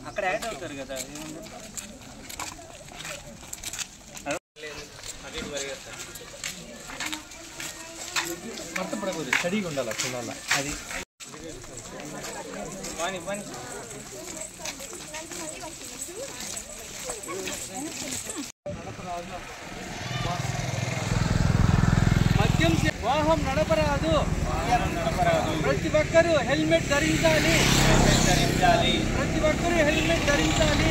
అక్కడ యాడ్ అవుతారు కదా మొత్తం పడకూడదు, స్టడీగా ఉండాలి చూడాలి. అది మద్యం వాహనం నడపరాదు. ప్రతి ఒక్కరూ హెల్మెట్ ధరించాలి. ప్రతి ఒక్కరూ హెల్మెట్ ధరించాలి.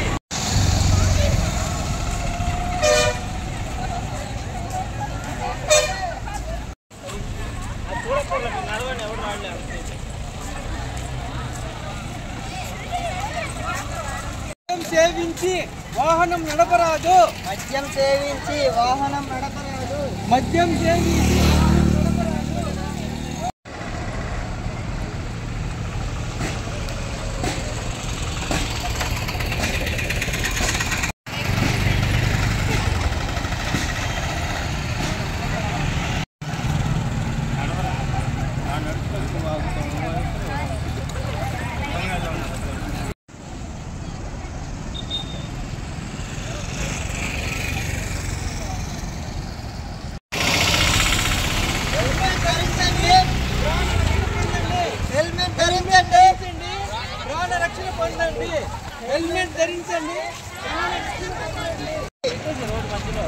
సేవించి వాహనం నడపరాదు. మద్యం సేవించి వాహనం నడపరాదు. మద్యం సేవించి పొందండి. హెల్మెట్ ధరించండి. రోడ్డు మధ్యలో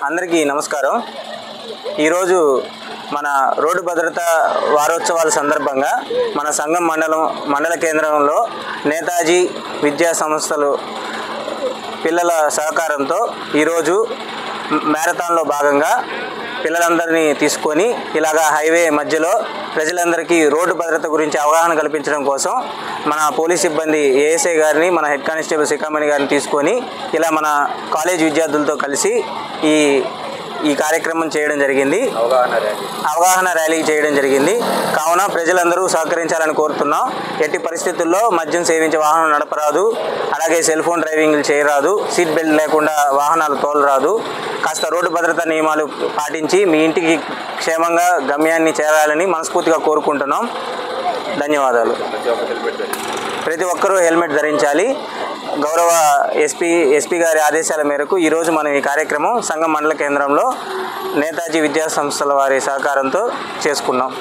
అందరికీ నమస్కారం. ఈరోజు మన రోడ్డు భద్రత వారోత్సవాల సందర్భంగా మన సంఘం మండల కేంద్రంలో నేతాజీ విద్యా సంస్థలు పిల్లల సహకారంతో ఈరోజు మ్యారథాన్లో భాగంగా పిల్లలందరినీ తీసుకొని ఇలాగా హైవే మధ్యలో ప్రజలందరికీ రోడ్డు భద్రత గురించి అవగాహన కల్పించడం కోసం మన పోలీస్ సిబ్బంది ఏఎస్ఐ గారిని, మన హెడ్ కానిస్టేబుల్ శిఖామణి గారిని తీసుకొని ఇలా మన కాలేజ్ విద్యార్థులతో కలిసి ఈ కార్యక్రమం చేయడం జరిగింది. అవగాహన ర్యాలీ చేయడం జరిగింది. కావున ప్రజలందరూ సహకరించాలని కోరుతున్నాం. ఎట్టి పరిస్థితుల్లో మద్యం సేవించి వాహనం నడపరాదు, అలాగే సెల్ ఫోన్ డ్రైవింగ్లు చేయరాదు, సీట్ బెల్ట్ లేకుండా వాహనాలు తోలరాదు. కాస్త రోడ్డు భద్రతా నియమాలు పాటించి మీ ఇంటికి క్షేమంగా గమ్యాన్ని చేరాలని మనస్ఫూర్తిగా కోరుకుంటున్నాం. ధన్యవాదాలు. ప్రతి ఒక్కరూ హెల్మెట్ ధరించాలి. గౌరవ ఎస్పీ గారి ఆదేశాల మేరకు ఈరోజు మనం ఈ కార్యక్రమం సంఘం మండల కేంద్రంలో నేతాజీ విద్యా సంస్థల వారి సహకారంతో చేసుకున్నాం.